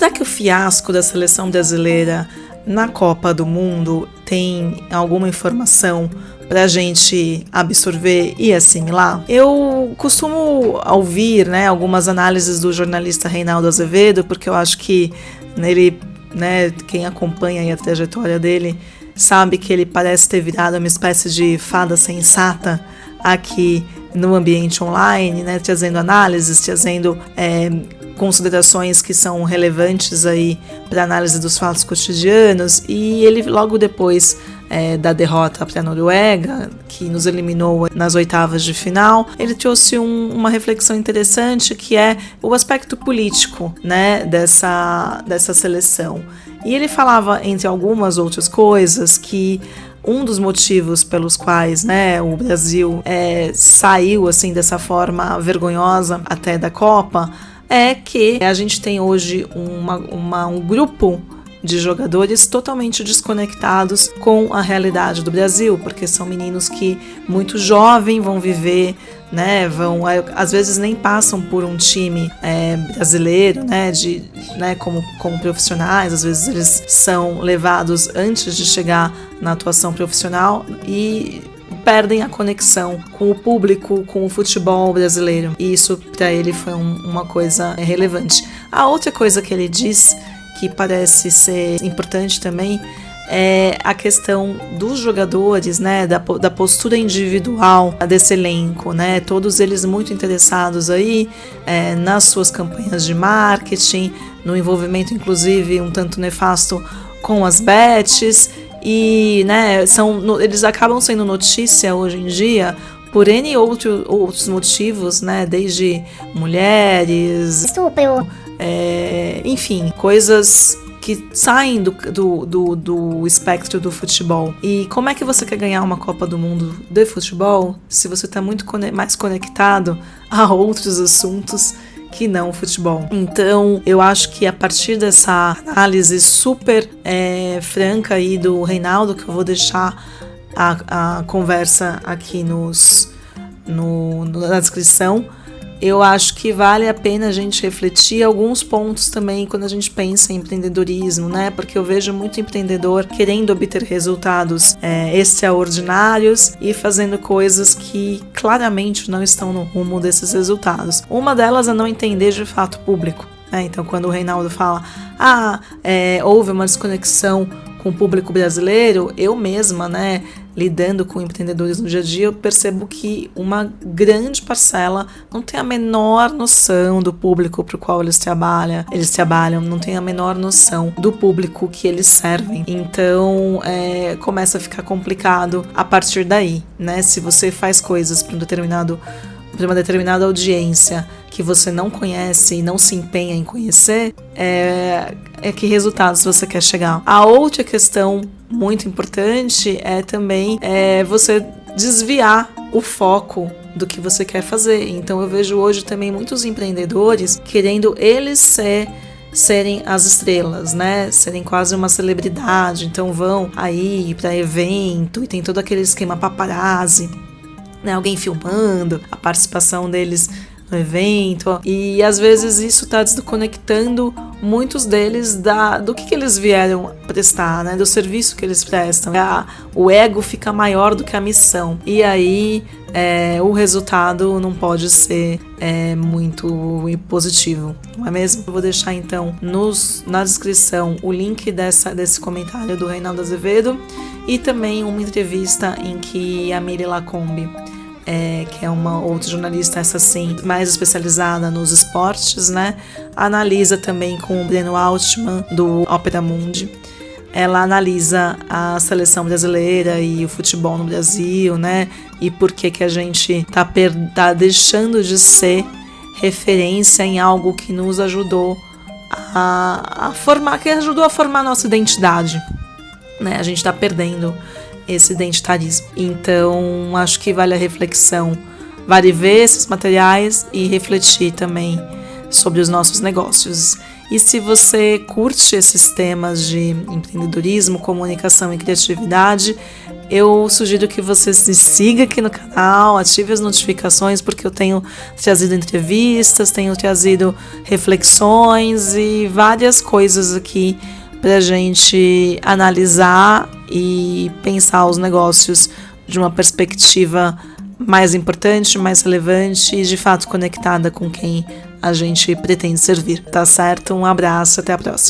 será que o fiasco da seleção brasileira na Copa do Mundo tem alguma informação pra gente absorver e assimilar? Eu costumo ouvir, né, algumas análises do jornalista Reinaldo Azevedo, porque eu acho que ele, né, quem acompanha aí a trajetória dele sabe que ele parece ter virado uma espécie de fada sensata aqui no ambiente online, né, trazendo análises, trazendo considerações que são relevantes aí para análise dos fatos cotidianos. E ele, logo depois da derrota para a Noruega, que nos eliminou nas oitavas de final, ele trouxe uma reflexão interessante, que é o aspecto político, né, dessa seleção. E ele falava, entre algumas outras coisas, que um dos motivos pelos quais, né, o Brasil saiu assim dessa forma vergonhosa até da Copa é que a gente tem hoje um grupo de jogadores totalmente desconectados com a realidade do Brasil, porque são meninos que muito jovens vão viver, né, às vezes nem passam por um time brasileiro, né, como profissionais. Às vezes eles são levados antes de chegar na atuação profissional e perdem a conexão com o público, com o futebol brasileiro. E isso para ele foi uma coisa relevante. A outra coisa que ele diz, que parece ser importante também, é a questão dos jogadores, né, da postura individual desse elenco, né, todos eles muito interessados aí nas suas campanhas de marketing, no envolvimento inclusive um tanto nefasto com as bets, e, né, eles acabam sendo notícia hoje em dia por N outros motivos, né, desde mulheres, estupro, enfim, coisas que saem do espectro do futebol. E como é que você quer ganhar uma Copa do Mundo de futebol se você está muito mais conectado a outros assuntos que não o futebol? Então, eu acho que a partir dessa análise super franca aí do Reinaldo, que eu vou deixar a conversa aqui na descrição, eu acho que vale a pena a gente refletir alguns pontos também quando a gente pensa em empreendedorismo, né? Porque eu vejo muito empreendedor querendo obter resultados extraordinários e fazendo coisas que claramente não estão no rumo desses resultados. Uma delas é não entender de fato o público, né? Então, quando o Reinaldo fala houve uma desconexão com o público brasileiro, eu mesma, né, lidando com empreendedores no dia a dia, eu percebo que uma grande parcela não tem a menor noção do público para o qual eles trabalham, não tem a menor noção do público que eles servem. Então, começa a ficar complicado a partir daí, né? Se você faz coisas para uma determinada audiência que você não conhece e não se empenha em conhecer, que resultados você quer chegar? A outra questão muito importante é também você desviar o foco do que você quer fazer. Então eu vejo hoje também muitos empreendedores querendo eles serem as estrelas, né? Serem quase uma celebridade. Então vão aí para evento e tem todo aquele esquema paparazzi, né? Alguém filmando a participação deles no evento, e às vezes isso está desconectando muitos deles do que eles vieram prestar, né? Do serviço que eles prestam. O ego fica maior do que a missão, e aí o resultado não pode ser muito positivo, não é mesmo? Eu vou deixar então na descrição o link desse comentário do Reinaldo Azevedo e também uma entrevista em que a Miri Lacombe, que é uma outra jornalista, essa sim, mais especializada nos esportes, né? Analisa também com o Breno Altman, do Opera Mundi. Ela analisa a seleção brasileira e o futebol no Brasil, né? E por que a gente tá deixando de ser referência em algo que nos ajudou a formar nossa identidade, né? A gente tá perdendo esse identitarismo. Então, acho que vale a reflexão, vale ver esses materiais e refletir também sobre os nossos negócios. E se você curte esses temas de empreendedorismo, comunicação e criatividade, eu sugiro que você se siga aqui no canal, ative as notificações, porque eu tenho trazido entrevistas, tenho trazido reflexões e várias coisas aqui para a gente analisar e pensar os negócios de uma perspectiva mais importante, mais relevante e de fato conectada com quem a gente pretende servir. Tá certo? Um abraço, até a próxima.